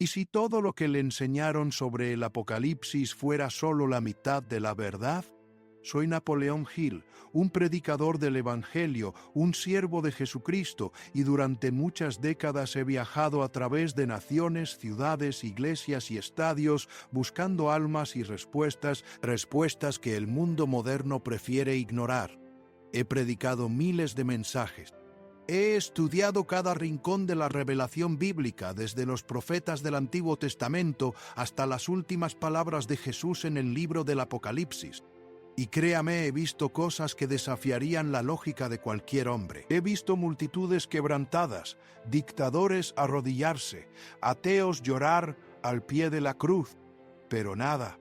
¿Y si todo lo que le enseñaron sobre el Apocalipsis fuera solo la mitad de la verdad? Soy Napoleón Hill, un predicador del Evangelio, un siervo de Jesucristo, y durante muchas décadas he viajado a través de naciones, ciudades, iglesias y estadios buscando almas y respuestas que el mundo moderno prefiere ignorar. He predicado miles de mensajes. He estudiado cada rincón de la revelación bíblica, desde los profetas del Antiguo Testamento hasta las últimas palabras de Jesús en el libro del Apocalipsis. Y créame, he visto cosas que desafiarían la lógica de cualquier hombre. He visto multitudes quebrantadas, dictadores arrodillarse, ateos llorar al pie de la cruz. Pero nada,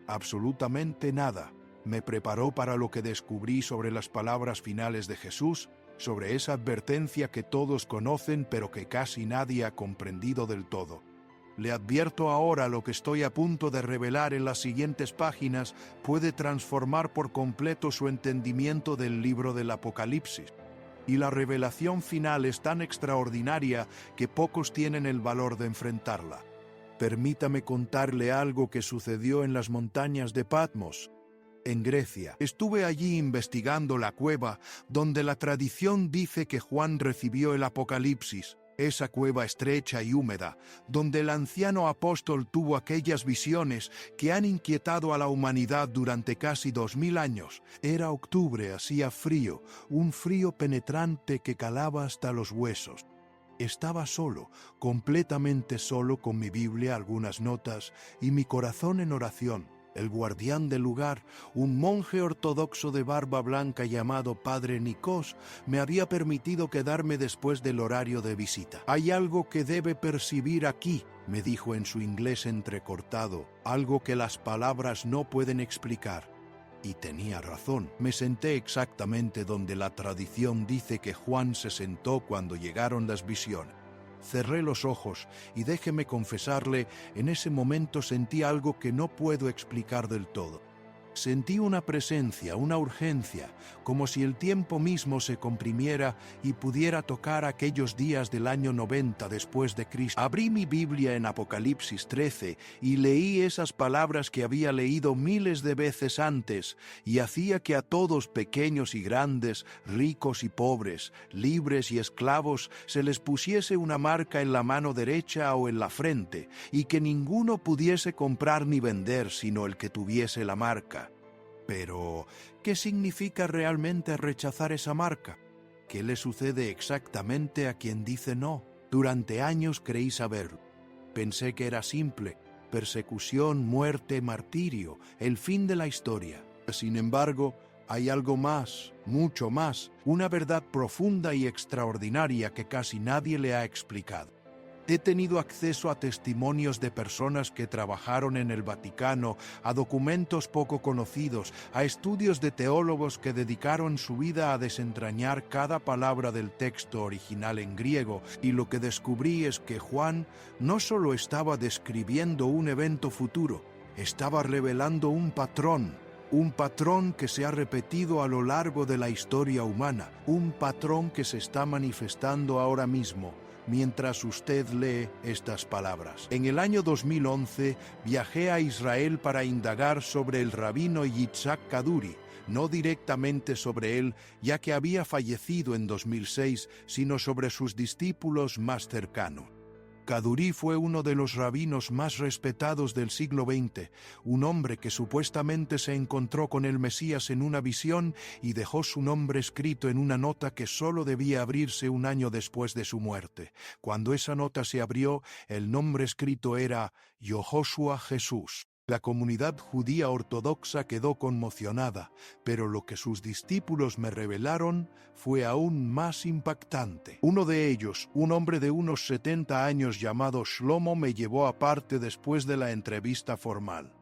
absolutamente nada, me preparó para lo que descubrí sobre las palabras finales de Jesús, sobre esa advertencia que todos conocen pero que casi nadie ha comprendido del todo. Le advierto ahora, lo que estoy a punto de revelar en las siguientes páginas puede transformar por completo su entendimiento del libro del Apocalipsis. Y la revelación final es tan extraordinaria que pocos tienen el valor de enfrentarla. Permítame contarle algo que sucedió en las montañas de Patmos, en Grecia. Estuve allí investigando la cueva donde la tradición dice que Juan recibió el Apocalipsis. Esa cueva estrecha y húmeda, donde el anciano apóstol tuvo aquellas visiones que han inquietado a la humanidad durante casi 2000 años. Era octubre, hacía frío, un frío penetrante que calaba hasta los huesos. Estaba solo, completamente solo, con mi Biblia, algunas notas y mi corazón en oración. El guardián del lugar, un monje ortodoxo de barba blanca llamado Padre Nikos, me había permitido quedarme después del horario de visita. «Hay algo que debe percibir aquí», me dijo en su inglés entrecortado, «algo que las palabras no pueden explicar». Y tenía razón. Me senté exactamente donde la tradición dice que Juan se sentó cuando llegaron las visiones. Cerré los ojos y déjeme confesarle, en ese momento sentí algo que no puedo explicar del todo. Sentí una presencia, una urgencia, como si el tiempo mismo se comprimiera y pudiera tocar aquellos días del año 90 después de Cristo. Abrí mi Biblia en Apocalipsis 13 y leí esas palabras que había leído miles de veces antes, y hacía que a todos, pequeños y grandes, ricos y pobres, libres y esclavos, se les pusiese una marca en la mano derecha o en la frente, y que ninguno pudiese comprar ni vender sino el que tuviese la marca. Pero, ¿qué significa realmente rechazar esa marca? ¿Qué le sucede exactamente a quien dice no? Durante años creí saberlo. Pensé que era simple: persecución, muerte, martirio, el fin de la historia. Sin embargo, hay algo más, mucho más, una verdad profunda y extraordinaria que casi nadie le ha explicado. He tenido acceso a testimonios de personas que trabajaron en el Vaticano, a documentos poco conocidos, a estudios de teólogos que dedicaron su vida a desentrañar cada palabra del texto original en griego, y lo que descubrí es que Juan no solo estaba describiendo un evento futuro, estaba revelando un patrón que se ha repetido a lo largo de la historia humana, un patrón que se está manifestando ahora mismo, mientras usted lee estas palabras. En el año 2011 viajé a Israel para indagar sobre el rabino Yitzhak Kaduri, no directamente sobre él, ya que había fallecido en 2006, sino sobre sus discípulos más cercanos. Kaduri fue uno de los rabinos más respetados del siglo XX, un hombre que supuestamente se encontró con el Mesías en una visión y dejó su nombre escrito en una nota que solo debía abrirse un año después de su muerte. Cuando esa nota se abrió, el nombre escrito era Yehoshua Jesús. La comunidad judía ortodoxa quedó conmocionada, pero lo que sus discípulos me revelaron fue aún más impactante. Uno de ellos, un hombre de unos 70 años llamado Shlomo, me llevó aparte después de la entrevista formal.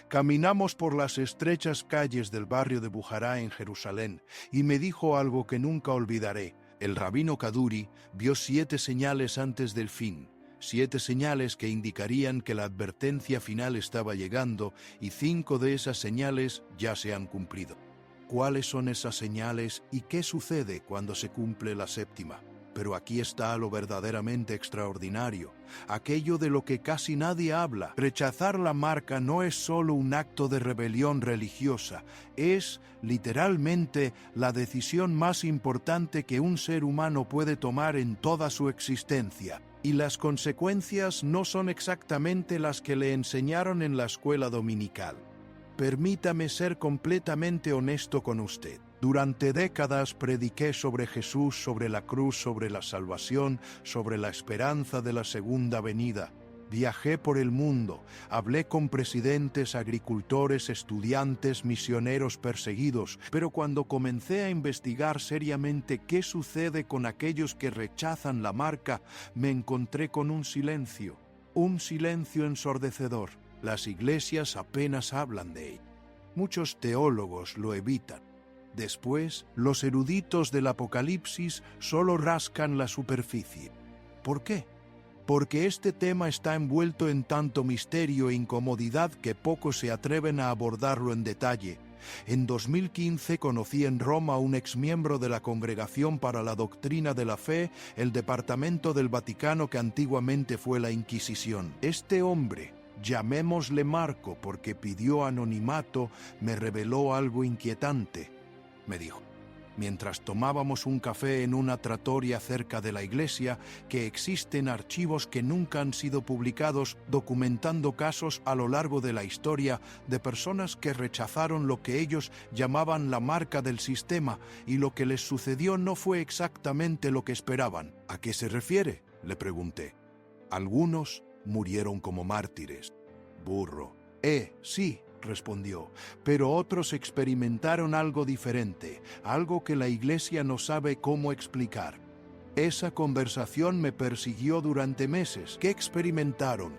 Caminamos por las estrechas calles del barrio de Bujará en Jerusalén y me dijo algo que nunca olvidaré. El rabino Kaduri vio 7 señales antes del fin. 7 señales que indicarían que la advertencia final estaba llegando, y 5 de esas señales ya se han cumplido. ¿Cuáles son esas señales y qué sucede cuando se cumple la 7ª? Pero aquí está lo verdaderamente extraordinario, aquello de lo que casi nadie habla. Rechazar la marca no es solo un acto de rebelión religiosa, es, literalmente, la decisión más importante que un ser humano puede tomar en toda su existencia. Y las consecuencias no son exactamente las que le enseñaron en la escuela dominical. Permítame ser completamente honesto con usted. Durante décadas prediqué sobre Jesús, sobre la cruz, sobre la salvación, sobre la esperanza de la segunda venida. Viajé por el mundo, hablé con presidentes, agricultores, estudiantes, misioneros perseguidos, pero cuando comencé a investigar seriamente qué sucede con aquellos que rechazan la marca, me encontré con un silencio ensordecedor. Las iglesias apenas hablan de ello. Muchos teólogos lo evitan. Después, los eruditos del Apocalipsis solo rascan la superficie. ¿Por qué? Porque este tema está envuelto en tanto misterio e incomodidad que pocos se atreven a abordarlo en detalle. En 2015 conocí en Roma a un exmiembro de la Congregación para la Doctrina de la Fe, el departamento del Vaticano que antiguamente fue la Inquisición. Este hombre, llamémosle Marco porque pidió anonimato, me reveló algo inquietante. Me dijo, mientras tomábamos un café en una trattoria cerca de la iglesia, que existen archivos que nunca han sido publicados documentando casos a lo largo de la historia de personas que rechazaron lo que ellos llamaban la marca del sistema y lo que les sucedió no fue exactamente lo que esperaban. ¿A qué se refiere?, le pregunté. Algunos murieron como mártires. Burro. Sí, respondió, pero otros experimentaron algo diferente, algo que la iglesia no sabe cómo explicar. Esa conversación me persiguió durante meses. ¿Qué experimentaron?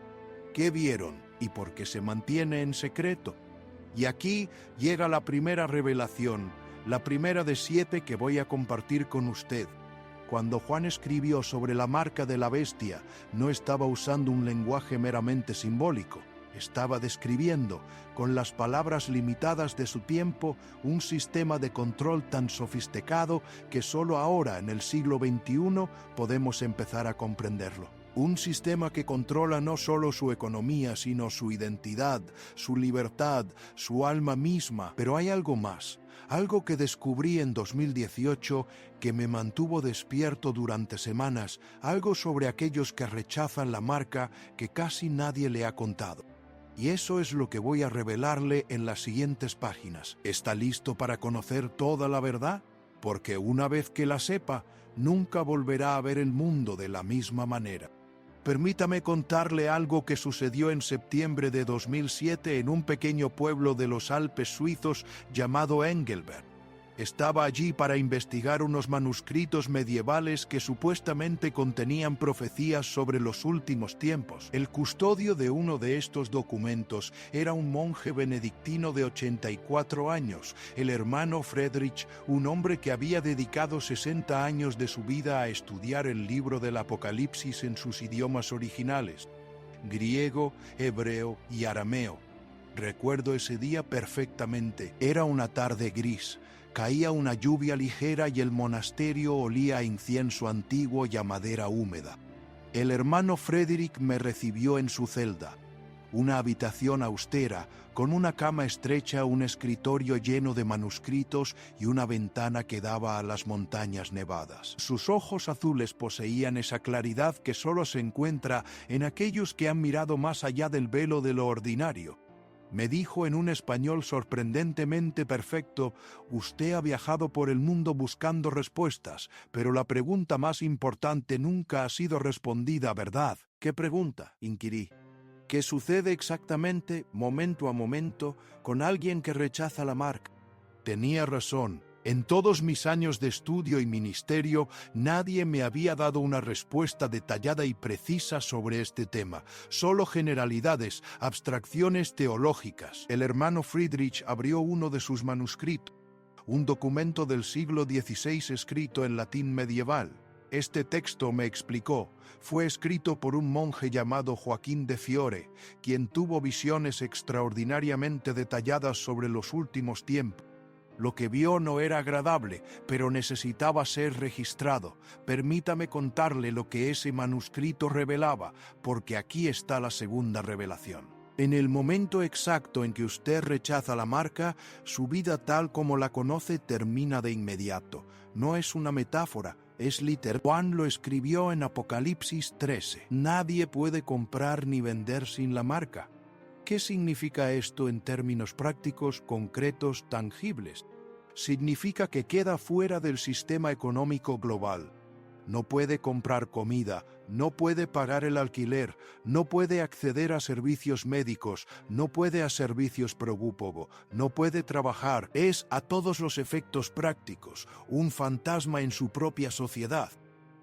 ¿Qué vieron? ¿Y por qué se mantiene en secreto? Y aquí llega la primera revelación, la primera de 7 que voy a compartir con usted. Cuando Juan escribió sobre la marca de la bestia, no estaba usando un lenguaje meramente simbólico. Estaba describiendo, con las palabras limitadas de su tiempo, un sistema de control tan sofisticado que solo ahora, en el siglo XXI, podemos empezar a comprenderlo. Un sistema que controla no solo su economía, sino su identidad, su libertad, su alma misma. Pero hay algo más, algo que descubrí en 2018 que me mantuvo despierto durante semanas, algo sobre aquellos que rechazan la marca que casi nadie le ha contado. Y eso es lo que voy a revelarle en las siguientes páginas. ¿Está listo para conocer toda la verdad? Porque una vez que la sepa, nunca volverá a ver el mundo de la misma manera. Permítame contarle algo que sucedió en septiembre de 2007 en un pequeño pueblo de los Alpes suizos llamado Engelberg. Estaba allí para investigar unos manuscritos medievales que supuestamente contenían profecías sobre los últimos tiempos. El custodio de uno de estos documentos era un monje benedictino de 84 años, el hermano Friedrich, un hombre que había dedicado 60 años de su vida a estudiar el libro del Apocalipsis en sus idiomas originales, griego, hebreo y arameo. Recuerdo ese día perfectamente. Era una tarde gris. Caía una lluvia ligera y el monasterio olía a incienso antiguo y a madera húmeda. El hermano Frederick me recibió en su celda, una habitación austera, con una cama estrecha, un escritorio lleno de manuscritos y una ventana que daba a las montañas nevadas. Sus ojos azules poseían esa claridad que solo se encuentra en aquellos que han mirado más allá del velo de lo ordinario. Me dijo en un español sorprendentemente perfecto: usted ha viajado por el mundo buscando respuestas, pero la pregunta más importante nunca ha sido respondida, ¿verdad? ¿Qué pregunta?, inquirí. ¿Qué sucede exactamente, momento a momento, con alguien que rechaza la marca? Tenía razón. En todos mis años de estudio y ministerio, nadie me había dado una respuesta detallada y precisa sobre este tema, solo generalidades, abstracciones teológicas. El hermano Friedrich abrió uno de sus manuscritos, un documento del siglo XVI escrito en latín medieval. Este texto, me explicó, fue escrito por un monje llamado Joaquín de Fiore, quien tuvo visiones extraordinariamente detalladas sobre los últimos tiempos. Lo que vio no era agradable, pero necesitaba ser registrado. Permítame contarle lo que ese manuscrito revelaba, porque aquí está la segunda revelación. En el momento exacto en que usted rechaza la marca, su vida tal como la conoce termina de inmediato. No es una metáfora, es literal. Juan lo escribió en Apocalipsis 13. Nadie puede comprar ni vender sin la marca. ¿Qué significa esto en términos prácticos, concretos, tangibles? Significa que queda fuera del sistema económico global. No puede comprar comida, no puede pagar el alquiler, no puede acceder a servicios médicos, no puede a servicios prófugo, no puede trabajar. Es, a todos los efectos prácticos, un fantasma en su propia sociedad.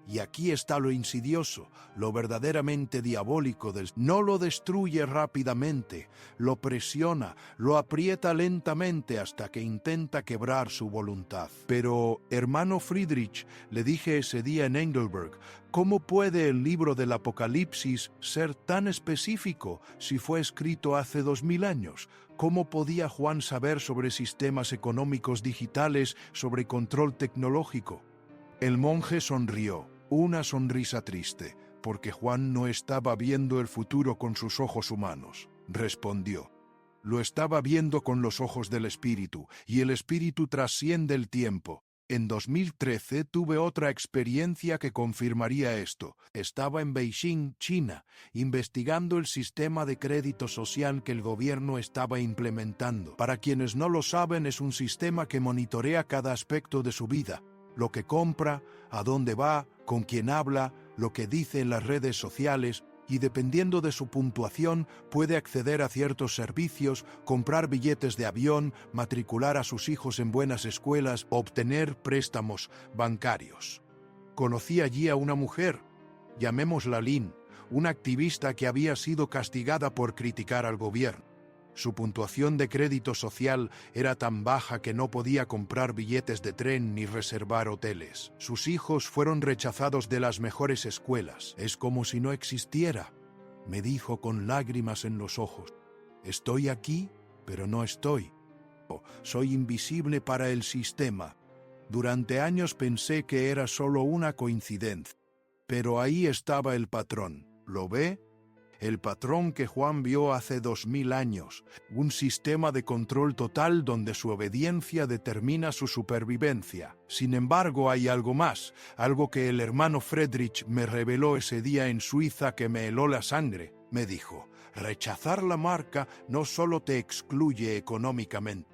Y aquí está lo insidioso, lo verdaderamente diabólico del... No lo destruye rápidamente, lo presiona, lo aprieta lentamente hasta que intenta quebrar su voluntad. Pero, hermano Friedrich, le dije ese día en Engelberg, ¿cómo puede el libro del Apocalipsis ser tan específico si fue escrito hace 2000 años? ¿Cómo podía Juan saber sobre sistemas económicos digitales, sobre control tecnológico? El monje sonrió. Una sonrisa triste, porque Juan no estaba viendo el futuro con sus ojos humanos. Respondió. Lo estaba viendo con los ojos del espíritu, y el espíritu trasciende el tiempo. En 2013 tuve otra experiencia que confirmaría esto. Estaba en Beijing, China, investigando el sistema de crédito social que el gobierno estaba implementando. Para quienes no lo saben, es un sistema que monitorea cada aspecto de su vida. Lo que compra, a dónde va, con quién habla, lo que dice en las redes sociales, y dependiendo de su puntuación puede acceder a ciertos servicios, comprar billetes de avión, matricular a sus hijos en buenas escuelas, obtener préstamos bancarios. Conocí allí a una mujer, llamémosla Lynn, una activista que había sido castigada por criticar al gobierno. Su puntuación de crédito social era tan baja que no podía comprar billetes de tren ni reservar hoteles. Sus hijos fueron rechazados de las mejores escuelas. Es como si no existiera, me dijo con lágrimas en los ojos. Estoy aquí, pero no estoy. Soy invisible para el sistema. Durante años pensé que era solo una coincidencia. Pero ahí estaba el patrón. ¿Lo ve? El patrón que Juan vio hace 2000 años, un sistema de control total donde su obediencia determina su supervivencia. Sin embargo, hay algo más, algo que el hermano Friedrich me reveló ese día en Suiza que me heló la sangre. Me dijo, rechazar la marca no solo te excluye económicamente,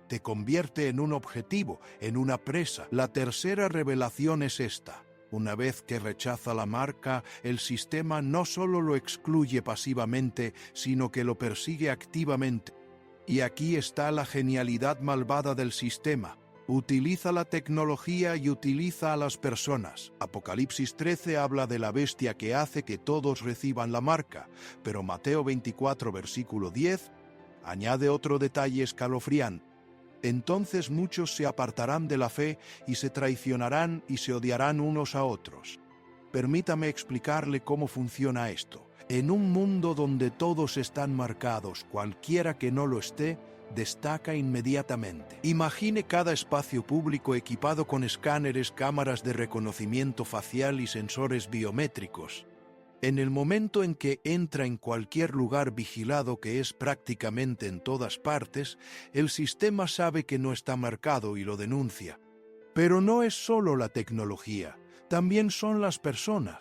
te convierte en un objetivo, en una presa. La tercera revelación es esta. Una vez que rechaza la marca, el sistema no solo lo excluye pasivamente, sino que lo persigue activamente. Y aquí está la genialidad malvada del sistema. Utiliza la tecnología y utiliza a las personas. Apocalipsis 13 habla de la bestia que hace que todos reciban la marca, pero Mateo 24, versículo 10, añade otro detalle escalofriante. Entonces muchos se apartarán de la fe y se traicionarán y se odiarán unos a otros. Permítame explicarle cómo funciona esto. En un mundo donde todos están marcados, cualquiera que no lo esté, destaca inmediatamente. Imagine cada espacio público equipado con escáneres, cámaras de reconocimiento facial y sensores biométricos. En el momento en que entra en cualquier lugar vigilado, que es prácticamente en todas partes, el sistema sabe que no está marcado y lo denuncia. Pero no es solo la tecnología, también son las personas.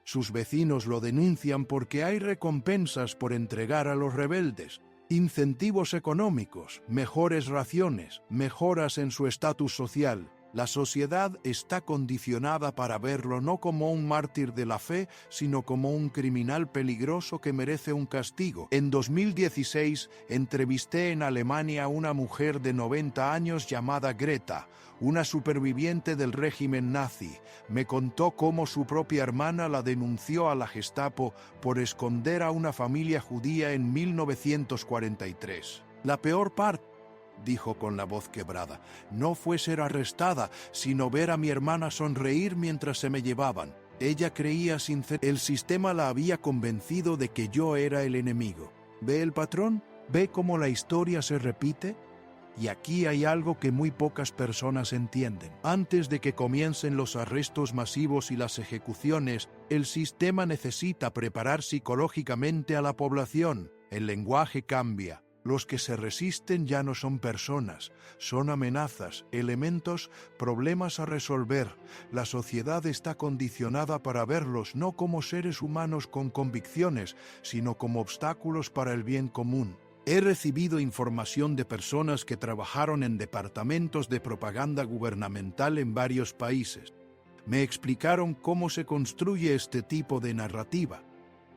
Sus vecinos lo denuncian porque hay recompensas por entregar a los rebeldes, incentivos económicos, mejores raciones, mejoras en su estatus social. La sociedad está condicionada para verlo no como un mártir de la fe, sino como un criminal peligroso que merece un castigo. En 2016 entrevisté en Alemania a una mujer de 90 años llamada Greta, una superviviente del régimen nazi. Me contó cómo su propia hermana la denunció a la Gestapo por esconder a una familia judía en 1943. La peor parte, dijo con la voz quebrada, no fue ser arrestada, sino ver a mi hermana sonreír mientras se me llevaban. Ella creía sinceramente. El sistema la había convencido de que yo era el enemigo. ¿Ve el patrón? ¿Ve cómo la historia se repite? Y aquí hay algo que muy pocas personas entienden. Antes de que comiencen los arrestos masivos y las ejecuciones, el sistema necesita preparar psicológicamente a la población. El lenguaje cambia. Los que se resisten ya no son personas, son amenazas, elementos, problemas a resolver. La sociedad está condicionada para verlos no como seres humanos con convicciones, sino como obstáculos para el bien común. He recibido información de personas que trabajaron en departamentos de propaganda gubernamental en varios países. Me explicaron cómo se construye este tipo de narrativa.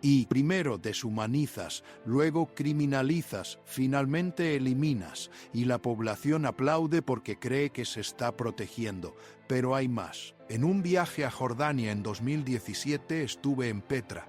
Y primero deshumanizas, luego criminalizas, finalmente eliminas, y la población aplaude porque cree que se está protegiendo. Pero hay más. En un viaje a Jordania en 2017 estuve en Petra.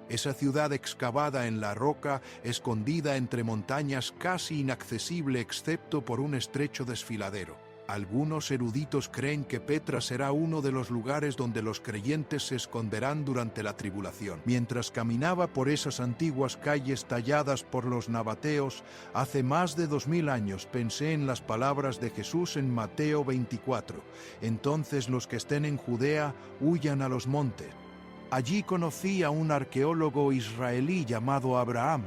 Esa ciudad excavada en la roca, escondida entre montañas, casi inaccesible excepto por un estrecho desfiladero. Algunos eruditos creen que Petra será uno de los lugares donde los creyentes se esconderán durante la tribulación. Mientras caminaba por esas antiguas calles talladas por los nabateos, hace más de 2000 años pensé en las palabras de Jesús en Mateo 24. Entonces los que estén en Judea huyan a los montes. Allí conocí a un arqueólogo israelí llamado Abraham,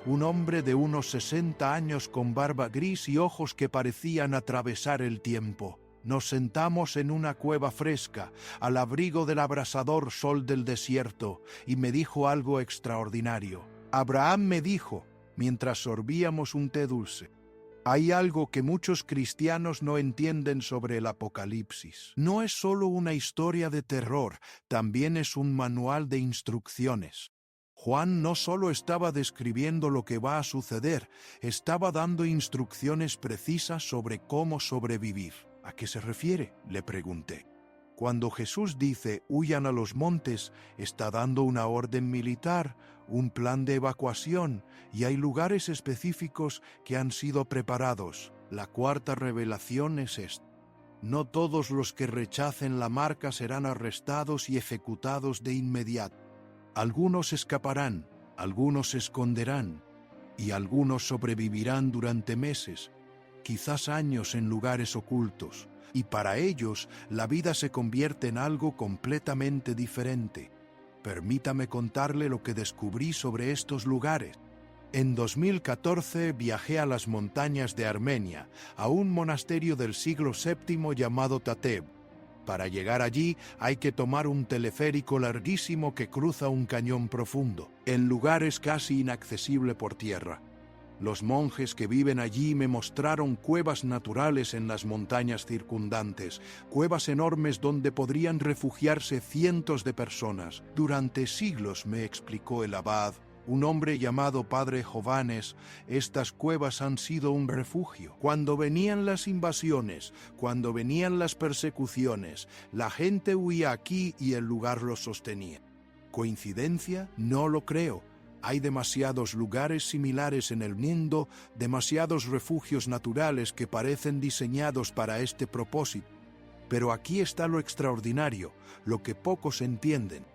un hombre de unos 60 años con barba gris y ojos que parecían atravesar el tiempo. Nos sentamos en una cueva fresca, al abrigo del abrasador sol del desierto, y me dijo algo extraordinario. Abraham me dijo, mientras sorbíamos un té dulce: hay algo que muchos cristianos no entienden sobre el Apocalipsis. No es solo una historia de terror, también es un manual de instrucciones. Juan no solo estaba describiendo lo que va a suceder, estaba dando instrucciones precisas sobre cómo sobrevivir. ¿A qué se refiere?, le pregunté. Cuando Jesús dice huyan a los montes, está dando una orden militar, un plan de evacuación, y hay lugares específicos que han sido preparados. La cuarta revelación es esta: no todos los que rechacen la marca serán arrestados y ejecutados de inmediato. Algunos escaparán, algunos se esconderán, y algunos sobrevivirán durante meses, quizás años en lugares ocultos, y para ellos la vida se convierte en algo completamente diferente. Permítame contarle lo que descubrí sobre estos lugares. En 2014 viajé a las montañas de Armenia, a un monasterio del siglo VII llamado Tateb. Para llegar allí hay que tomar un teleférico larguísimo que cruza un cañón profundo, en lugares casi inaccesibles por tierra. Los monjes que viven allí me mostraron cuevas naturales en las montañas circundantes, cuevas enormes donde podrían refugiarse cientos de personas. Durante siglos, me explicó el abad, un hombre llamado Padre Jovanes, estas cuevas han sido un refugio. Cuando venían las invasiones, cuando venían las persecuciones, la gente huía aquí y el lugar los sostenía. ¿Coincidencia? No lo creo. Hay demasiados lugares similares en el mundo, demasiados refugios naturales que parecen diseñados para este propósito. Pero aquí está lo extraordinario, lo que pocos entienden.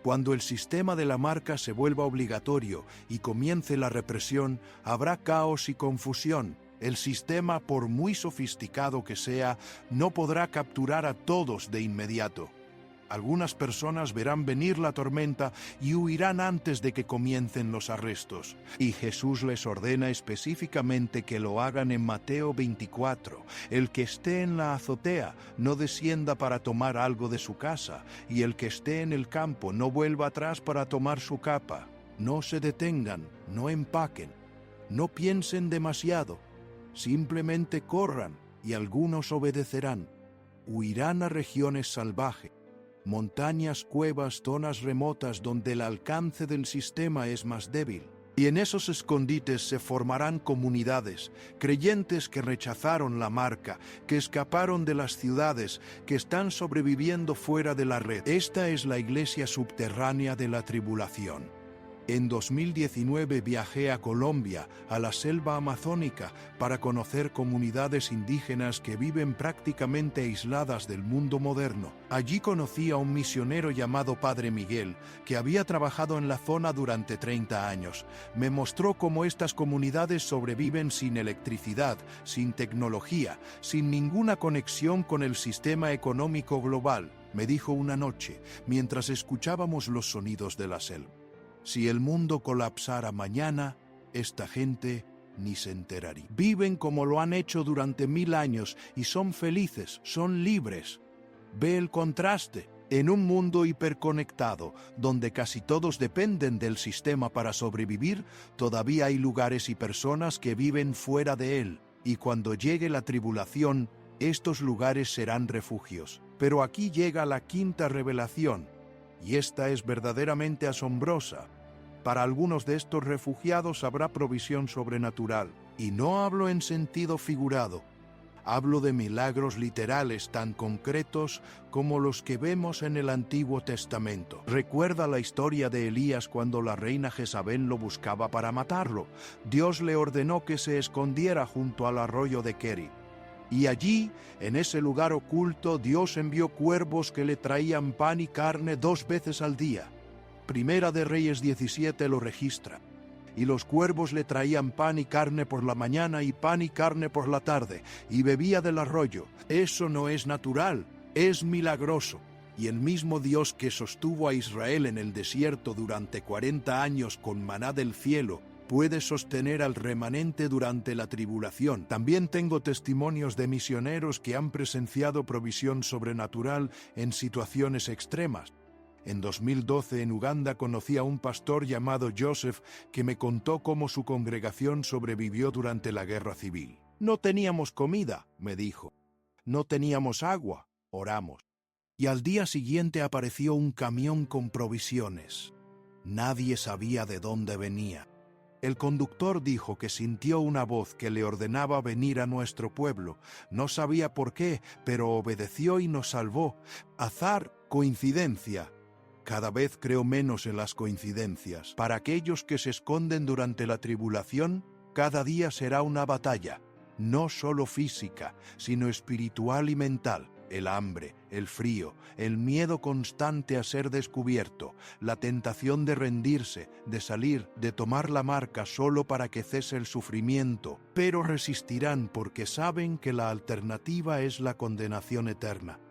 Cuando el sistema de la marca se vuelva obligatorio y comience la represión, habrá caos y confusión. El sistema, por muy sofisticado que sea, no podrá capturar a todos de inmediato. Algunas personas verán venir la tormenta y huirán antes de que comiencen los arrestos. Y Jesús les ordena específicamente que lo hagan en Mateo 24. El que esté en la azotea no descienda para tomar algo de su casa, y el que esté en el campo no vuelva atrás para tomar su capa. No se detengan, no empaquen, no piensen demasiado. Simplemente corran y algunos obedecerán. Huirán a regiones salvajes, montañas, cuevas, zonas remotas donde el alcance del sistema es más débil. Y en esos escondites se formarán comunidades, creyentes que rechazaron la marca, que escaparon de las ciudades, que están sobreviviendo fuera de la red. Esta es la iglesia subterránea de la tribulación. En 2019 viajé a Colombia, a la selva amazónica, para conocer comunidades indígenas que viven prácticamente aisladas del mundo moderno. Allí conocí a un misionero llamado Padre Miguel, que había trabajado en la zona durante 30 años. Me mostró cómo estas comunidades sobreviven sin electricidad, sin tecnología, sin ninguna conexión con el sistema económico global, me dijo una noche, mientras escuchábamos los sonidos de la selva. Si el mundo colapsara mañana, esta gente ni se enteraría. Viven como lo han hecho durante 1000 años y son felices, son libres. Ve el contraste. En un mundo hiperconectado, donde casi todos dependen del sistema para sobrevivir, todavía hay lugares y personas que viven fuera de él. Y cuando llegue la tribulación, estos lugares serán refugios. Pero aquí llega la quinta revelación, y esta es verdaderamente asombrosa. Para algunos de estos refugiados habrá provisión sobrenatural, y no hablo en sentido figurado. Hablo de milagros literales tan concretos como los que vemos en el Antiguo Testamento. Recuerda la historia de Elías cuando la reina Jezabel lo buscaba para matarlo. Dios le ordenó que se escondiera junto al arroyo de Querib. Y allí, en ese lugar oculto, Dios envió cuervos que le traían pan y carne 2 veces al día. Primera de Reyes 17 lo registra. Y los cuervos le traían pan y carne por la mañana y pan y carne por la tarde, y bebía del arroyo. Eso no es natural, es milagroso. Y el mismo Dios que sostuvo a Israel en el desierto durante 40 años con maná del cielo, puede sostener al remanente durante la tribulación. También tengo testimonios de misioneros que han presenciado provisión sobrenatural en situaciones extremas. En 2012 en Uganda conocí a un pastor llamado Joseph que me contó cómo su congregación sobrevivió durante la guerra civil. No teníamos comida, me dijo. No teníamos agua, oramos. Y al día siguiente apareció un camión con provisiones. Nadie sabía de dónde venía. El conductor dijo que sintió una voz que le ordenaba venir a nuestro pueblo. No sabía por qué, pero obedeció y nos salvó. Azar, coincidencia. Cada vez creo menos en las coincidencias. Para aquellos que se esconden durante la tribulación, cada día será una batalla, no solo física, sino espiritual y mental. El hambre, el frío, el miedo constante a ser descubierto, la tentación de rendirse, de salir, de tomar la marca solo para que cese el sufrimiento, pero resistirán porque saben que la alternativa es la condenación eterna.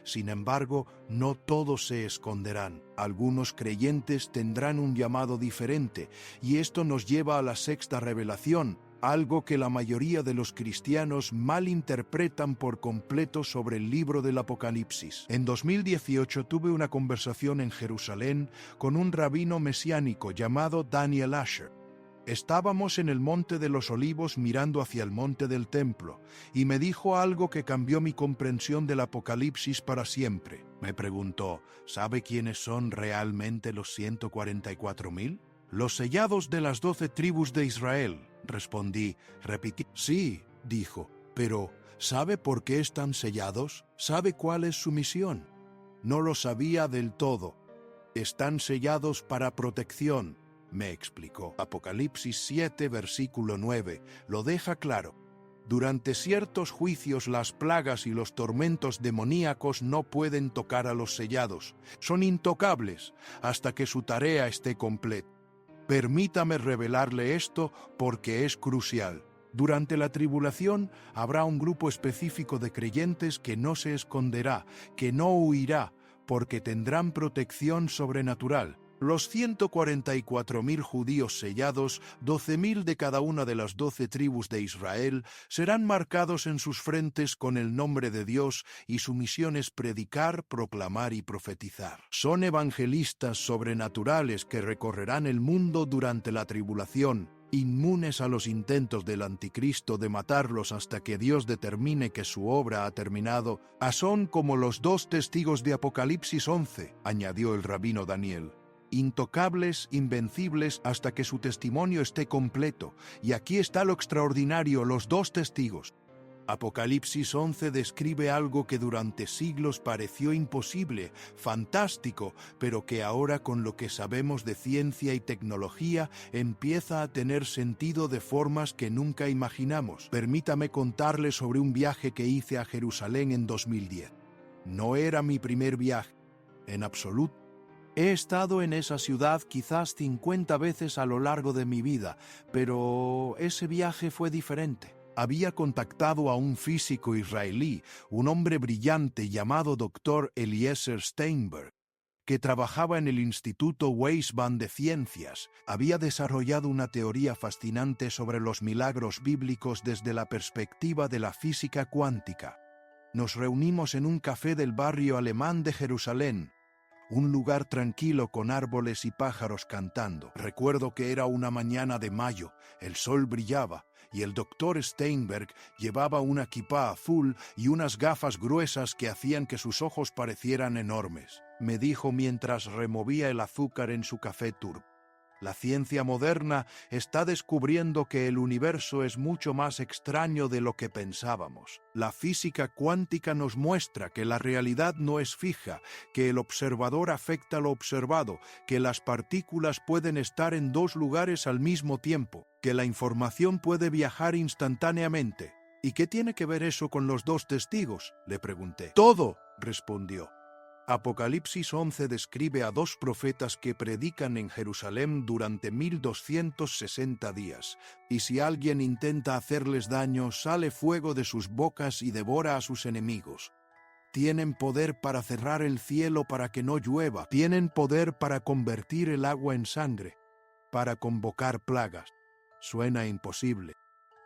Sin embargo, no todos se esconderán. Algunos creyentes tendrán un llamado diferente, y esto nos lleva a la sexta revelación, algo que la mayoría de los cristianos malinterpretan por completo sobre el libro del Apocalipsis. En 2018 tuve una conversación en Jerusalén con un rabino mesiánico llamado Daniel Asher. Estábamos en el Monte de los Olivos mirando hacia el monte del templo, y me dijo algo que cambió mi comprensión del Apocalipsis para siempre. Me preguntó, ¿sabe quiénes son realmente los 144,000? Los sellados de las 12 tribus de Israel, respondí, repetí. Sí, dijo, pero ¿sabe por qué están sellados? ¿Sabe cuál es su misión? No lo sabía del todo. Están sellados para protección, me explicó. Apocalipsis 7, versículo 9, lo deja claro. Durante ciertos juicios las plagas y los tormentos demoníacos no pueden tocar a los sellados. Son intocables hasta que su tarea esté completa. Permítame revelarle esto porque es crucial. Durante la tribulación habrá un grupo específico de creyentes que no se esconderá, que no huirá, porque tendrán protección sobrenatural. Los 144,000 judíos sellados, 12,000 de cada una de las 12 tribus de Israel, serán marcados en sus frentes con el nombre de Dios y su misión es predicar, proclamar y profetizar. Son evangelistas sobrenaturales que recorrerán el mundo durante la tribulación, inmunes a los intentos del anticristo de matarlos hasta que Dios determine que su obra ha terminado. Son como los 2 testigos de Apocalipsis 11, añadió el rabino Daniel. Intocables, invencibles hasta que su testimonio esté completo. Y aquí está lo extraordinario, los 2 testigos. Apocalipsis 11 describe algo que durante siglos pareció imposible, fantástico, pero que ahora con lo que sabemos de ciencia y tecnología empieza a tener sentido de formas que nunca imaginamos. Permítame contarle sobre un viaje que hice a Jerusalén en 2010. No era mi primer viaje, en absoluto. He estado en esa ciudad quizás 50 veces a lo largo de mi vida, pero ese viaje fue diferente. Había contactado a un físico israelí, un hombre brillante llamado Dr. Eliezer Steinberg, que trabajaba en el Instituto Weizmann de Ciencias. Había desarrollado una teoría fascinante sobre los milagros bíblicos desde la perspectiva de la física cuántica. Nos reunimos en un café del barrio alemán de Jerusalén, un lugar tranquilo con árboles y pájaros cantando. Recuerdo que era una mañana de mayo, el sol brillaba, y el doctor Steinberg llevaba una kipá azul y unas gafas gruesas que hacían que sus ojos parecieran enormes. Me dijo mientras removía el azúcar en su café turbo. La ciencia moderna está descubriendo que el universo es mucho más extraño de lo que pensábamos. La física cuántica nos muestra que la realidad no es fija, que el observador afecta lo observado, que las partículas pueden estar en dos lugares al mismo tiempo, que la información puede viajar instantáneamente. ¿Y qué tiene que ver eso con los dos testigos?, le pregunté. Todo, respondió. Apocalipsis 11 describe a dos profetas que predican en Jerusalén durante 1260 días, y si alguien intenta hacerles daño, sale fuego de sus bocas y devora a sus enemigos. Tienen poder para cerrar el cielo para que no llueva, tienen poder para convertir el agua en sangre, para convocar plagas. Suena imposible,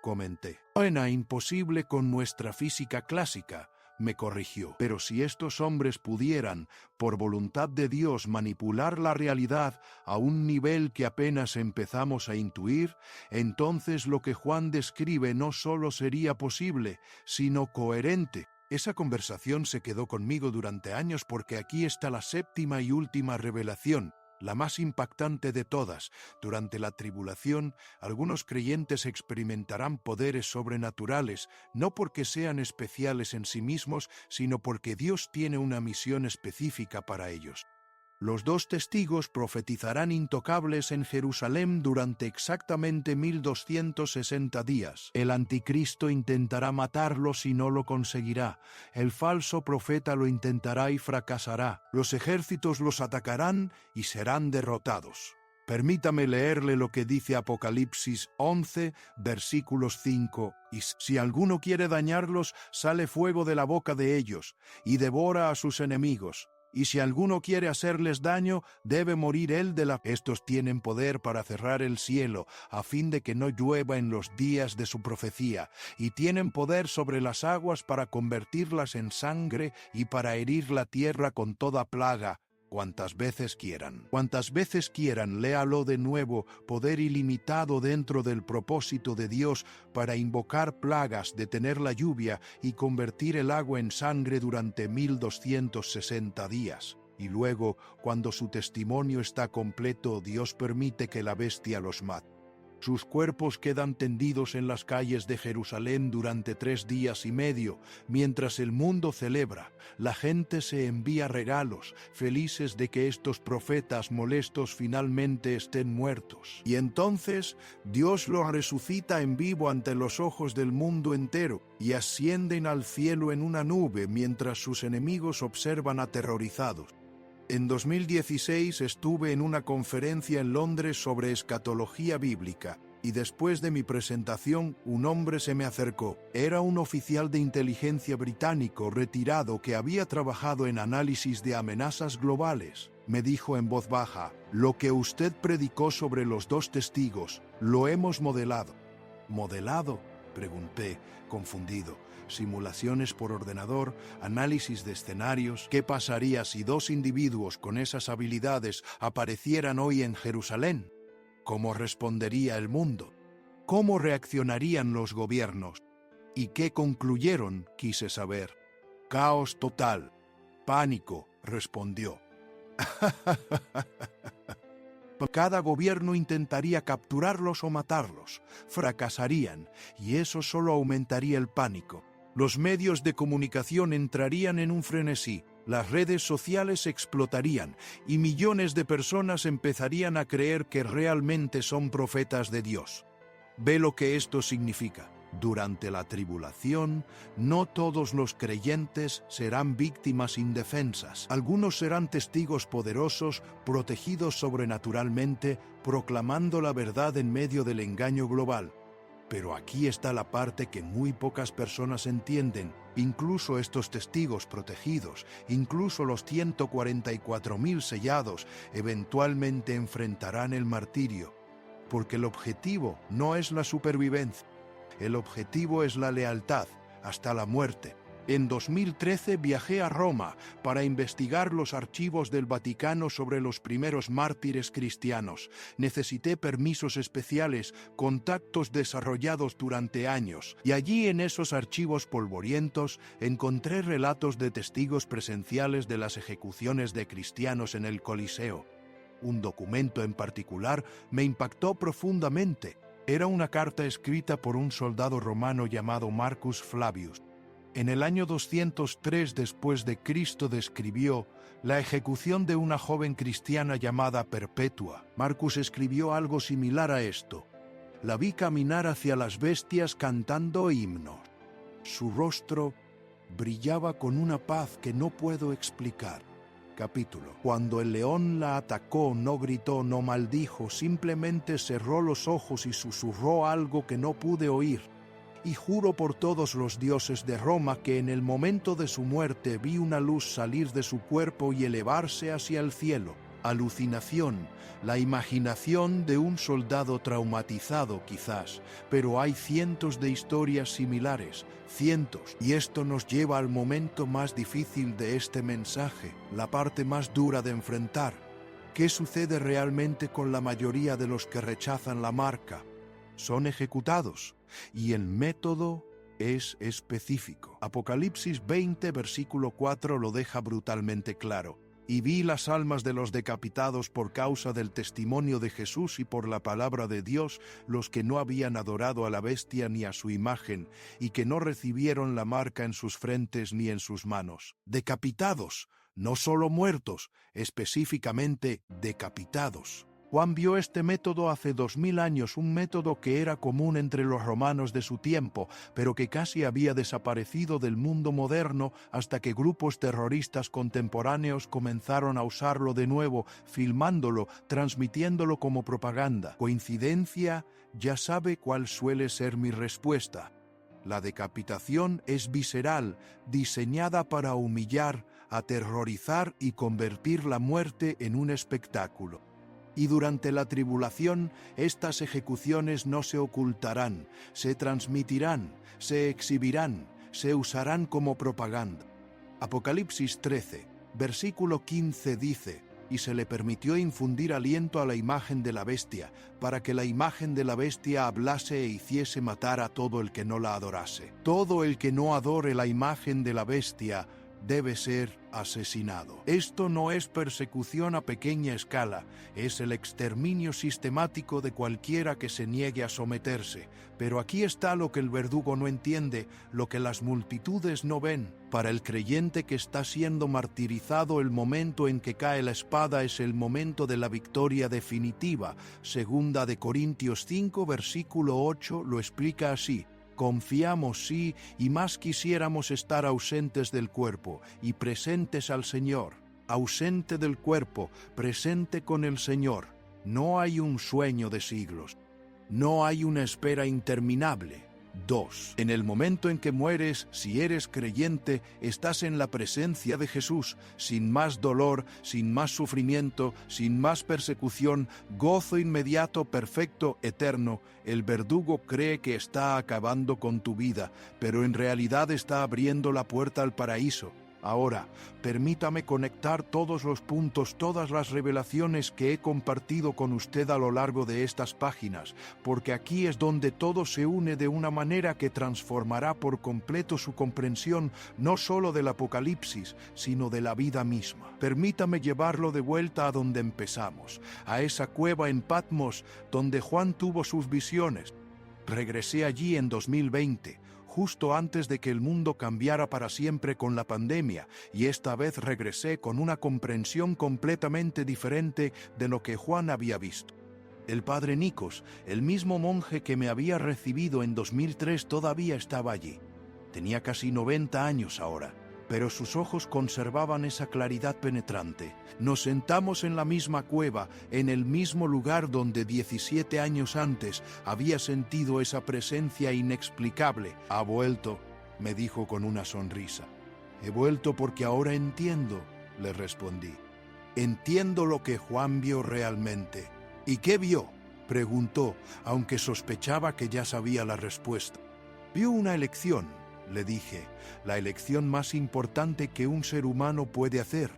comenté. Suena imposible con nuestra física clásica, me corrigió. Pero si estos hombres pudieran, por voluntad de Dios, manipular la realidad a un nivel que apenas empezamos a intuir, entonces lo que Juan describe no solo sería posible, sino coherente. Esa conversación se quedó conmigo durante años porque aquí está la séptima y última revelación, la más impactante de todas. Durante la tribulación, algunos creyentes experimentarán poderes sobrenaturales, no porque sean especiales en sí mismos, sino porque Dios tiene una misión específica para ellos. Los dos testigos profetizarán intocables en Jerusalén durante exactamente 1260 días. El anticristo intentará matarlos y no lo conseguirá. El falso profeta lo intentará y fracasará. Los ejércitos los atacarán y serán derrotados. Permítame leerle lo que dice Apocalipsis 11, versículos 5 y 6. Si alguno quiere dañarlos, sale fuego de la boca de ellos y devora a sus enemigos. Y si alguno quiere hacerles daño, debe morir él de la... Estos tienen poder para cerrar el cielo, a fin de que no llueva en los días de su profecía, y tienen poder sobre las aguas para convertirlas en sangre y para herir la tierra con toda plaga, cuantas veces quieran. Cuantas veces quieran, léalo de nuevo, poder ilimitado dentro del propósito de Dios para invocar plagas, detener la lluvia y convertir el agua en sangre durante 1260 días. Y luego, cuando su testimonio está completo, Dios permite que la bestia los mate. Sus cuerpos quedan tendidos en las calles de Jerusalén durante 3 días y medio, mientras el mundo celebra. La gente se envía regalos, felices de que estos profetas molestos finalmente estén muertos. Y entonces Dios los resucita en vivo ante los ojos del mundo entero, y ascienden al cielo en una nube mientras sus enemigos observan aterrorizados. En 2016 estuve en una conferencia en Londres sobre escatología bíblica, y después de mi presentación, un hombre se me acercó. Era un oficial de inteligencia británico retirado que había trabajado en análisis de amenazas globales. Me dijo en voz baja: «Lo que usted predicó sobre los dos testigos, lo hemos modelado». ¿Modelado?, pregunté, confundido. Simulaciones por ordenador, análisis de escenarios. ¿Qué pasaría si 2 individuos con esas habilidades aparecieran hoy en Jerusalén? ¿Cómo respondería el mundo? ¿Cómo reaccionarían los gobiernos? ¿Y qué concluyeron?, quise saber. Caos total. Pánico, respondió. Cada gobierno intentaría capturarlos o matarlos. Fracasarían, y eso solo aumentaría el pánico. Los medios de comunicación entrarían en un frenesí, las redes sociales explotarían y millones de personas empezarían a creer que realmente son profetas de Dios. Ve lo que esto significa. Durante la tribulación, no todos los creyentes serán víctimas indefensas. Algunos serán testigos poderosos, protegidos sobrenaturalmente, proclamando la verdad en medio del engaño global. Pero aquí está la parte que muy pocas personas entienden. Incluso estos testigos protegidos, incluso los 144.000 sellados, eventualmente enfrentarán el martirio. Porque el objetivo no es la supervivencia. El objetivo es la lealtad, hasta la muerte. En 2013 viajé a Roma para investigar los archivos del Vaticano sobre los primeros mártires cristianos. Necesité permisos especiales, contactos desarrollados durante años, y allí en esos archivos polvorientos encontré relatos de testigos presenciales de las ejecuciones de cristianos en el Coliseo. Un documento en particular me impactó profundamente. Era una carta escrita por un soldado romano llamado Marcus Flavius. En el año 203 después de Cristo describió la ejecución de una joven cristiana llamada Perpetua. Marcus escribió algo similar a esto. La vi caminar hacia las bestias cantando himnos. Su rostro brillaba con una paz que no puedo explicar. Capítulo. Cuando el león la atacó, no gritó, no maldijo, simplemente cerró los ojos y susurró algo que no pude oír. Y juro por todos los dioses de Roma que en el momento de su muerte vi una luz salir de su cuerpo y elevarse hacia el cielo. Alucinación, la imaginación de un soldado traumatizado quizás, pero hay cientos de historias similares, cientos, y esto nos lleva al momento más difícil de este mensaje, la parte más dura de enfrentar. ¿Qué sucede realmente con la mayoría de los que rechazan la marca? Son ejecutados, y el método es específico. Apocalipsis 20, versículo 4 lo deja brutalmente claro. Y vi las almas de los decapitados por causa del testimonio de Jesús y por la palabra de Dios, los que no habían adorado a la bestia ni a su imagen, y que no recibieron la marca en sus frentes ni en sus manos. Decapitados, no solo muertos, específicamente decapitados. Juan vio este método hace 2000 años, un método que era común entre los romanos de su tiempo, pero que casi había desaparecido del mundo moderno hasta que grupos terroristas contemporáneos comenzaron a usarlo de nuevo, filmándolo, transmitiéndolo como propaganda. ¿Coincidencia? Ya sabe cuál suele ser mi respuesta. La decapitación es visceral, diseñada para humillar, aterrorizar y convertir la muerte en un espectáculo. Y durante la tribulación, estas ejecuciones no se ocultarán, se transmitirán, se exhibirán, se usarán como propaganda. Apocalipsis 13, versículo 15 dice: y se le permitió infundir aliento a la imagen de la bestia, para que la imagen de la bestia hablase e hiciese matar a todo el que no la adorase. Todo el que no adore la imagen de la bestia debe ser asesinado. Esto no es persecución a pequeña escala, es el exterminio sistemático de cualquiera que se niegue a someterse. Pero aquí está lo que el verdugo no entiende, lo que las multitudes no ven. Para el creyente que está siendo martirizado, el momento en que cae la espada es el momento de la victoria definitiva. Segunda de Corintios 5, versículo 8 lo explica así: confiamos, sí, y más quisiéramos estar ausentes del cuerpo y presentes al Señor. Ausente del cuerpo, presente con el Señor. No hay un sueño de siglos. No hay una espera interminable. 2. En el momento en que mueres, si eres creyente, estás en la presencia de Jesús, sin más dolor, sin más sufrimiento, sin más persecución, gozo inmediato, perfecto, eterno. El verdugo cree que está acabando con tu vida, pero en realidad está abriendo la puerta al paraíso. Ahora, permítame conectar todos los puntos, todas las revelaciones que he compartido con usted a lo largo de estas páginas, porque aquí es donde todo se une de una manera que transformará por completo su comprensión, no solo del Apocalipsis, sino de la vida misma. Permítame llevarlo de vuelta a donde empezamos, a esa cueva en Patmos donde Juan tuvo sus visiones. Regresé allí en 2020. justo antes de que el mundo cambiara para siempre con la pandemia, y esta vez regresé con una comprensión completamente diferente de lo que Juan había visto. El padre Nikos, el mismo monje que me había recibido en 2003, todavía estaba allí. Tenía casi 90 años ahora, pero sus ojos conservaban esa claridad penetrante. Nos sentamos en la misma cueva, en el mismo lugar donde 17 años antes había sentido esa presencia inexplicable. «Ha vuelto», me dijo con una sonrisa. «He vuelto porque ahora entiendo», le respondí. «Entiendo lo que Juan vio realmente». «¿Y qué vio?», preguntó, aunque sospechaba que ya sabía la respuesta. «Vio una elección», le dije, «la elección más importante que un ser humano puede hacer.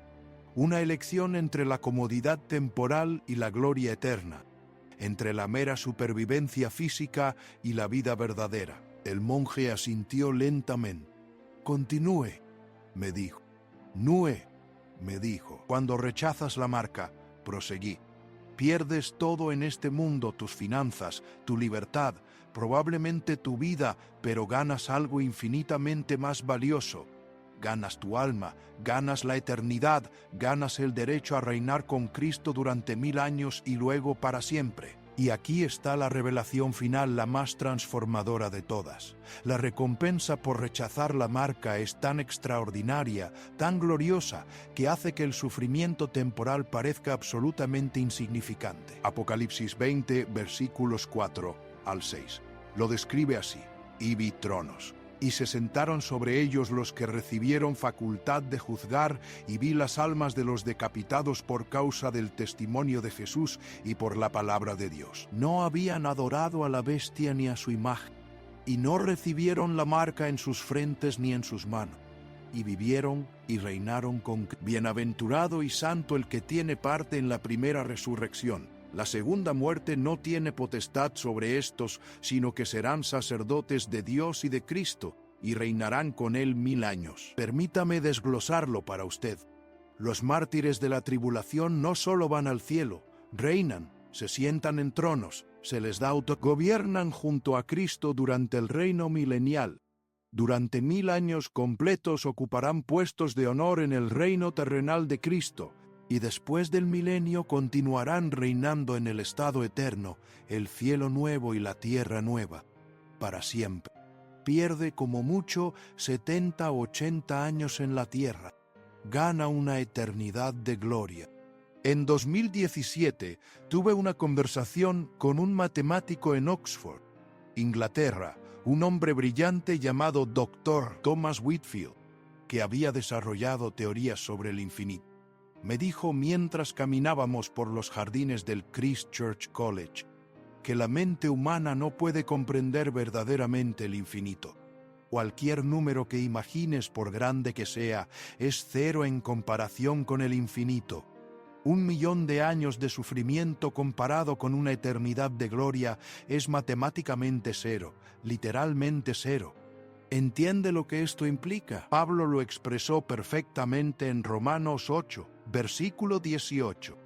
Una elección entre la comodidad temporal y la gloria eterna, entre la mera supervivencia física y la vida verdadera». El monje asintió lentamente. «Continúe», me dijo. «Nue», me dijo. «Cuando rechazas la marca», proseguí, «pierdes todo en este mundo, tus finanzas, tu libertad, probablemente tu vida, pero ganas algo infinitamente más valioso. Ganas tu alma, ganas la eternidad, ganas el derecho a reinar con Cristo durante 1000 años y luego para siempre». Y aquí está la revelación final, la más transformadora de todas. La recompensa por rechazar la marca es tan extraordinaria, tan gloriosa, que hace que el sufrimiento temporal parezca absolutamente insignificante. Apocalipsis 20, versículos 4 al 6. Lo describe así: «Y vi tronos, y se sentaron sobre ellos los que recibieron facultad de juzgar, y vi las almas de los decapitados por causa del testimonio de Jesús y por la palabra de Dios. No habían adorado a la bestia ni a su imagen, y no recibieron la marca en sus frentes ni en sus manos. Y vivieron y reinaron con Cristo. Bienaventurado y santo el que tiene parte en la primera resurrección. La segunda muerte no tiene potestad sobre estos, sino que serán sacerdotes de Dios y de Cristo, y reinarán con él 1000 años». Permítame desglosarlo para usted. Los mártires de la tribulación no solo van al cielo, reinan, se sientan en tronos, se les da gobiernan junto a Cristo durante el reino milenial. Durante 1000 años completos ocuparán puestos de honor en el reino terrenal de Cristo, y después del milenio continuarán reinando en el estado eterno, el cielo nuevo y la tierra nueva, para siempre. Pierde como mucho 70 o 80 años en la tierra. Gana una eternidad de gloria. En 2017 tuve una conversación con un matemático en Oxford, Inglaterra, un hombre brillante llamado Dr. Thomas Whitfield, que había desarrollado teorías sobre el infinito. Me dijo mientras caminábamos por los jardines del Christ Church College que la mente humana no puede comprender verdaderamente el infinito. Cualquier número que imagines, por grande que sea, es cero en comparación con el infinito. 1.000.000 de años de sufrimiento comparado con una eternidad de gloria es matemáticamente cero, literalmente cero. ¿Entiende lo que esto implica? Pablo lo expresó perfectamente en Romanos 8, versículo 18.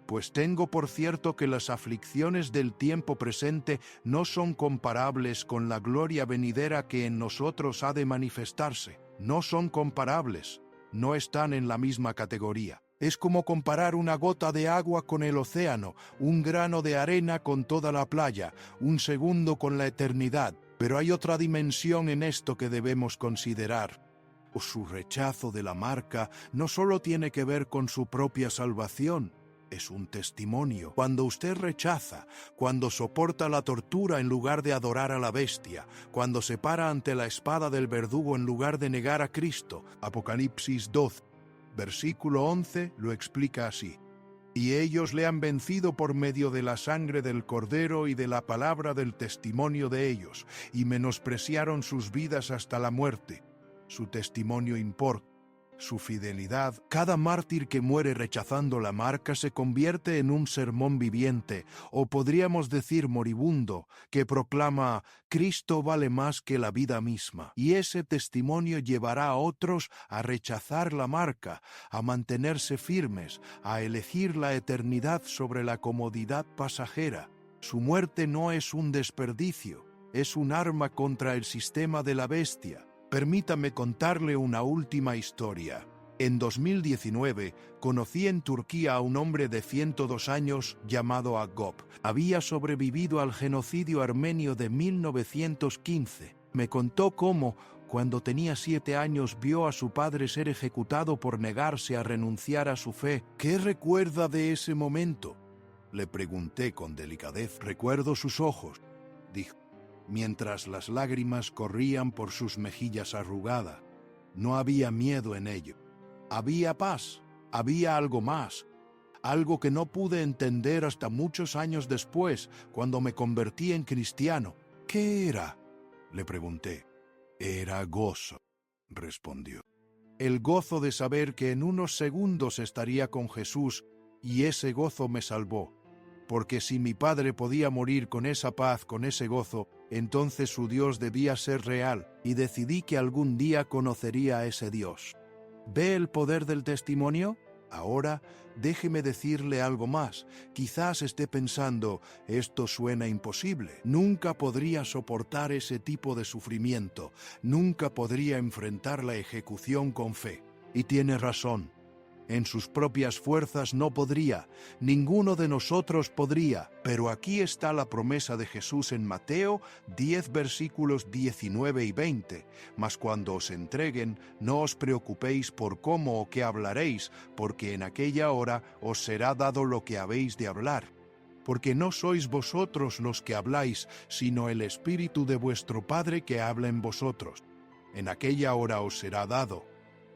«Pues tengo por cierto que las aflicciones del tiempo presente no son comparables con la gloria venidera que en nosotros ha de manifestarse». No son comparables, no están en la misma categoría. Es como comparar una gota de agua con el océano, un grano de arena con toda la playa, un segundo con la eternidad. Pero hay otra dimensión en esto que debemos considerar. Su rechazo de la marca no solo tiene que ver con su propia salvación, es un testimonio. Cuando usted rechaza, cuando soporta la tortura en lugar de adorar a la bestia, cuando se para ante la espada del verdugo en lugar de negar a Cristo, Apocalipsis 12, versículo 11 lo explica así: «Y ellos le han vencido por medio de la sangre del Cordero y de la palabra del testimonio de ellos, y menospreciaron sus vidas hasta la muerte». Su testimonio importa, su fidelidad. Cada mártir que muere rechazando la marca se convierte en un sermón viviente, o podríamos decir moribundo, que proclama: «Cristo vale más que la vida misma». Y ese testimonio llevará a otros a rechazar la marca, a mantenerse firmes, a elegir la eternidad sobre la comodidad pasajera. Su muerte no es un desperdicio, es un arma contra el sistema de la bestia. Permítame contarle una última historia. En 2019, conocí en Turquía a un hombre de 102 años llamado Agop. Había sobrevivido al genocidio armenio de 1915. Me contó cómo, cuando tenía 7 años, vio a su padre ser ejecutado por negarse a renunciar a su fe. ¿Qué recuerda de ese momento?, le pregunté con delicadez. Recuerdo sus ojos, dijo, mientras las lágrimas corrían por sus mejillas arrugadas. No había miedo en ello. Había paz, había algo más, algo que no pude entender hasta muchos años después, cuando me convertí en cristiano. ¿Qué era?, le pregunté. Era gozo, respondió. El gozo de saber que en unos segundos estaría con Jesús, y ese gozo me salvó. Porque si mi padre podía morir con esa paz, con ese gozo, entonces su Dios debía ser real, y decidí que algún día conocería a ese Dios. ¿Ve el poder del testimonio? Ahora, déjeme decirle algo más. Quizás esté pensando, esto suena imposible. Nunca podría soportar ese tipo de sufrimiento. Nunca podría enfrentar la ejecución con fe. Y tiene razón. En sus propias fuerzas no podría, ninguno de nosotros podría, pero aquí está la promesa de Jesús en Mateo 10 versículos 19 y 20. Mas cuando os entreguen, no os preocupéis por cómo o qué hablaréis, porque en aquella hora os será dado lo que habéis de hablar. Porque no sois vosotros los que habláis, sino el Espíritu de vuestro Padre que habla en vosotros. En aquella hora os será dado.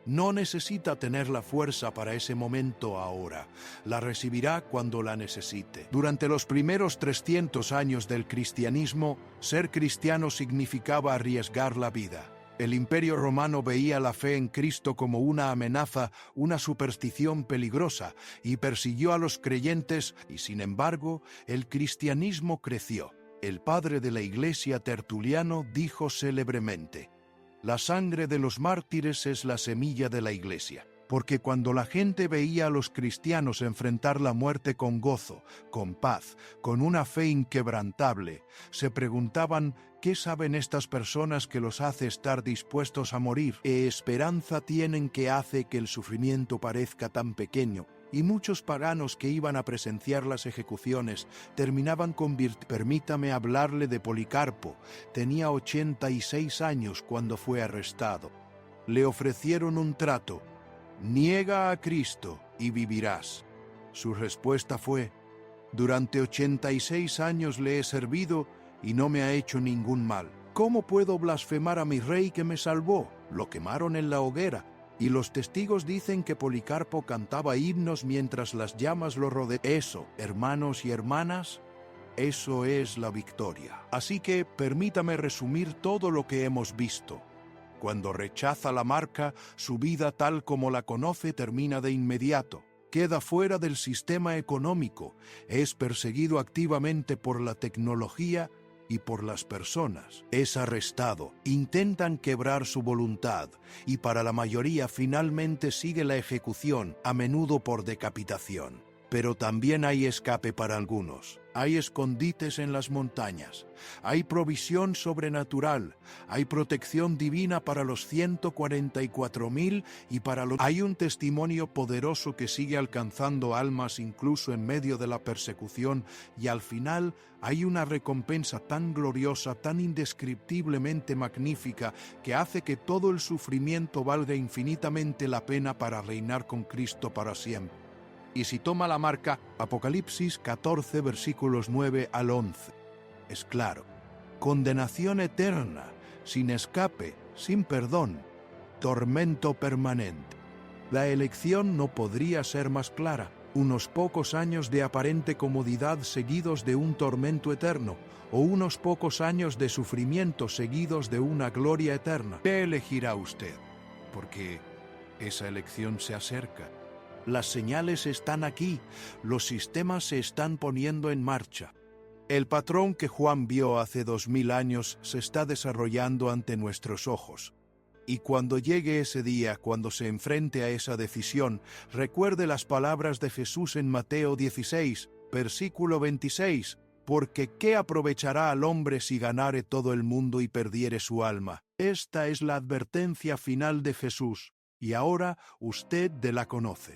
No necesita tener la fuerza para ese momento ahora. La recibirá cuando la necesite. Durante los primeros 300 años del cristianismo, ser cristiano significaba arriesgar la vida. El Imperio Romano veía la fe en Cristo como una amenaza, una superstición peligrosa, y persiguió a los creyentes, y sin embargo, el cristianismo creció. El padre de la Iglesia, Tertuliano, dijo célebremente: la sangre de los mártires es la semilla de la Iglesia, porque cuando la gente veía a los cristianos enfrentar la muerte con gozo, con paz, con una fe inquebrantable, se preguntaban, ¿qué saben estas personas que los hace estar dispuestos a morir? ¿Qué esperanza tienen que hace que el sufrimiento parezca tan pequeño? Y muchos paganos que iban a presenciar las ejecuciones terminaban Permítame hablarle de Policarpo. Tenía 86 años cuando fue arrestado. Le ofrecieron un trato: niega a Cristo y vivirás. Su respuesta fue: durante 86 años le he servido y no me ha hecho ningún mal. ¿Cómo puedo blasfemar a mi rey que me salvó? Lo quemaron en la hoguera. Y los testigos dicen que Policarpo cantaba himnos mientras las llamas lo rodeaban. Eso, hermanos y hermanas, eso es la victoria. Así que permítame resumir todo lo que hemos visto. Cuando rechaza la marca, su vida tal como la conoce termina de inmediato. Queda fuera del sistema económico, es perseguido activamente por la tecnología y por las personas. Es arrestado, intentan quebrar su voluntad, y para la mayoría finalmente sigue la ejecución, a menudo por decapitación. Pero también hay escape para algunos. Hay escondites en las montañas. Hay provisión sobrenatural. Hay protección divina para los 144,000 y para los... Hay un testimonio poderoso que sigue alcanzando almas incluso en medio de la persecución, y al final hay una recompensa tan gloriosa, tan indescriptiblemente magnífica, que hace que todo el sufrimiento valga infinitamente la pena para reinar con Cristo para siempre. Y si toma la marca, Apocalipsis 14 versículos 9 al 11. Es claro: condenación eterna, sin escape, sin perdón, tormento permanente. La elección no podría ser más clara: unos pocos años de aparente comodidad seguidos de un tormento eterno, o unos pocos años de sufrimiento seguidos de una gloria eterna. ¿Qué elegirá usted? Porque esa elección se acerca. Las señales están aquí, los sistemas se están poniendo en marcha. El patrón que Juan vio hace 2000 años se está desarrollando ante nuestros ojos. Y cuando llegue ese día, cuando se enfrente a esa decisión, recuerde las palabras de Jesús en Mateo 16, versículo 26. porque ¿qué aprovechará al hombre si ganare todo el mundo y perdiere su alma? Esta es la advertencia final de Jesús, y ahora usted la conoce.